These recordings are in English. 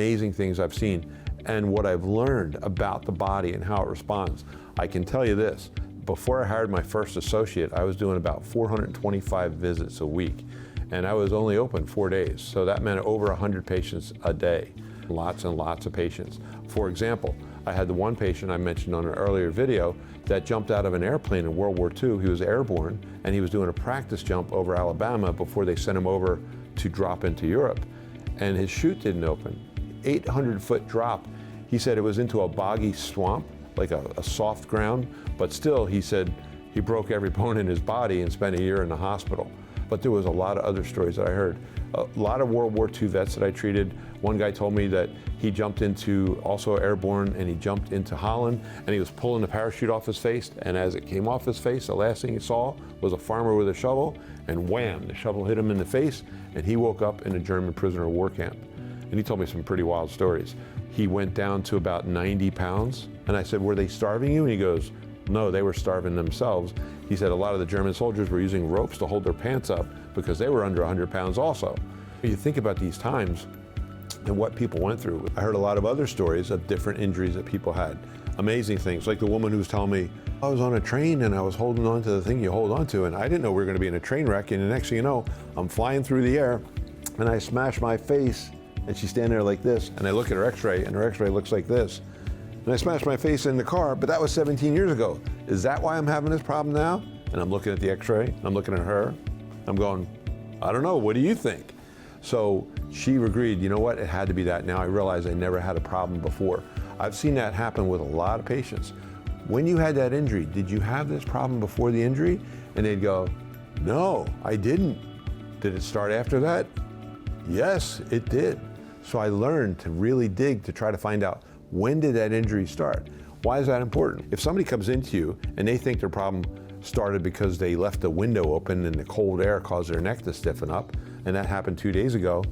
amazing things I've seen and what I've learned about the body and how it responds. I can tell you this, before I hired my first associate, I was doing about 425 visits a week, and I was only open 4 days. So that meant over 100 patients a day, lots and lots of patients. For example, I had the one patient I mentioned on an earlier video that jumped out of an airplane in World War II. He was airborne, and he was doing a practice jump over Alabama before they sent him over to drop into Europe. And his chute didn't open. 800-foot drop. He said it was into a boggy swamp, like a soft ground, but still, he said he broke every bone in his body and spent a year in the hospital. But there was a lot of other stories that I heard. A lot of World War II vets that I treated. One guy told me that he jumped into, also airborne, and he jumped into Holland, and he was pulling the parachute off his face, and as it came off his face, the last thing he saw was a farmer with a shovel, and wham, the shovel hit him in the face, and he woke up in a German prisoner of war camp. And he told me some pretty wild stories. He went down to about 90 pounds, and I said, were they starving you? And he goes, no, they were starving themselves. He said a lot of the German soldiers were using ropes to hold their pants up because they were under 100 pounds also. You think about these times and what people went through. I heard a lot of other stories of different injuries that people had. Amazing things, like the woman who was telling me, I was on a train and I was holding on to the thing you hold on to, and I didn't know we were gonna be in a train wreck, and the next thing you know, I'm flying through the air and I smash my face, and she's standing there like this, and I look at her x-ray, and her x-ray looks like this. And I smashed my face in the car, but that was 17 years ago. Is that why I'm having this problem now? And I'm looking at the x-ray, I'm looking at her, I'm going, I don't know, what do you think? So she agreed, you know what, it had to be that. Now I realize I never had a problem before. I've seen that happen with a lot of patients. When you had that injury, did you have this problem before the injury? And they'd go, no, I didn't. Did it start after that? Yes, it did. So I learned to really dig to try to find out, when did that injury start? Why is that important? If somebody comes into you and they think their problem started because they left the window open and the cold air caused their neck to stiffen up, and that happened 2 days ago,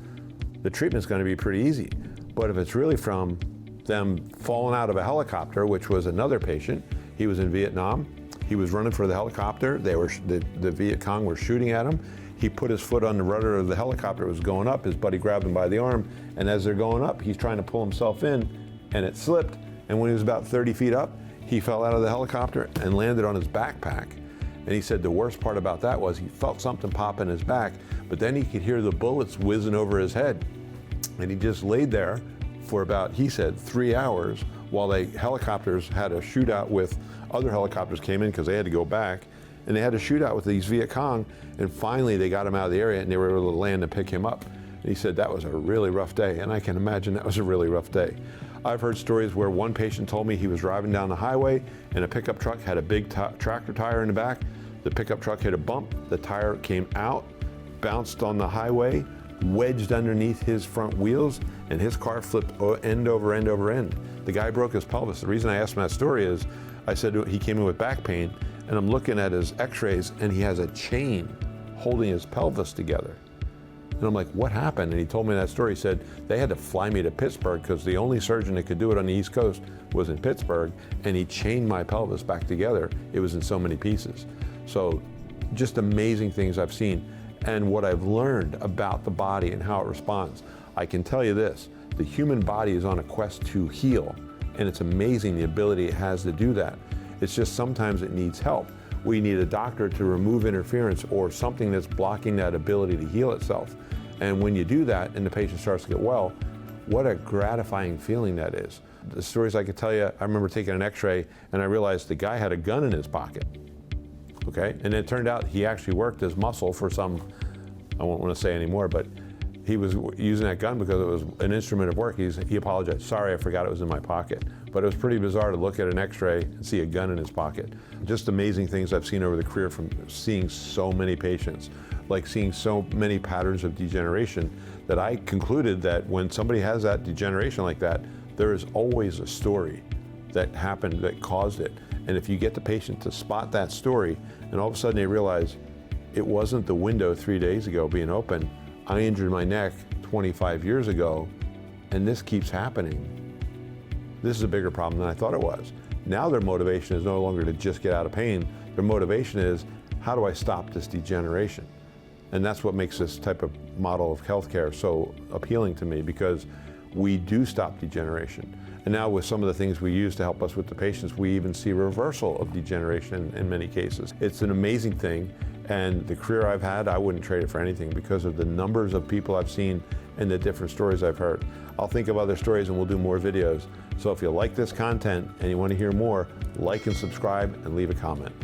the treatment's gonna be pretty easy. But if it's really from them falling out of a helicopter, which was another patient, he was in Vietnam, he was running for the helicopter, the Viet Cong were shooting at him, he put his foot on the rudder of the helicopter, it was going up, his buddy grabbed him by the arm, and as they're going up, he's trying to pull himself in, and it slipped, and when he was about 30 feet up, he fell out of the helicopter and landed on his backpack. And he said the worst part about that was he felt something pop in his back, but then he could hear the bullets whizzing over his head. And he just laid there for about, he said, 3 hours while the helicopters had a shootout with, other helicopters came in because they had to go back, and they had a shootout with these Viet Cong, and finally they got him out of the area and they were able to land and pick him up. And he said that was a really rough day, and I can imagine that was a really rough day. I've heard stories where one patient told me he was driving down the highway and a pickup truck had a big tractor tire in the back. The pickup truck hit a bump, the tire came out, bounced on the highway, wedged underneath his front wheels, and his car flipped end over end over end. The guy broke his pelvis. The reason I asked him that story is, I said he came in with back pain, and I'm looking at his x-rays, and he has a chain holding his pelvis together. And I'm like, what happened? And he told me that story. He said, they had to fly me to Pittsburgh because the only surgeon that could do it on the East Coast was in Pittsburgh, and he chained my pelvis back together. It was in so many pieces. So just amazing things I've seen and what I've learned about the body and how it responds. I can tell you this, the human body is on a quest to heal, and it's amazing the ability it has to do that. It's just sometimes it needs help. We need a doctor to remove interference or something that's blocking that ability to heal itself. And when you do that and the patient starts to get well, what a gratifying feeling that is. The stories I could tell you, I remember taking an x-ray and I realized the guy had a gun in his pocket. Okay, and it turned out he actually worked his muscle for some, I won't want to say anymore, but he was using that gun because it was an instrument of work. He apologized, sorry, I forgot it was in my pocket. But it was pretty bizarre to look at an x-ray and see a gun in his pocket. Just amazing things I've seen over the career from seeing so many patients, like seeing so many patterns of degeneration, that I concluded that when somebody has that degeneration like that, there is always a story that happened that caused it. And if you get the patient to spot that story, and all of a sudden they realize, it wasn't the window 3 days ago being open, I injured my neck 25 years ago, and this keeps happening. This is a bigger problem than I thought it was. Now their motivation is no longer to just get out of pain. Their motivation is, how do I stop this degeneration? And that's what makes this type of model of healthcare so appealing to me, because we do stop degeneration. And now with some of the things we use to help us with the patients, we even see reversal of degeneration in many cases. It's an amazing thing, and the career I've had, I wouldn't trade it for anything because of the numbers of people I've seen and the different stories I've heard. I'll think of other stories and we'll do more videos. So if you like this content and you want to hear more, like and subscribe and leave a comment.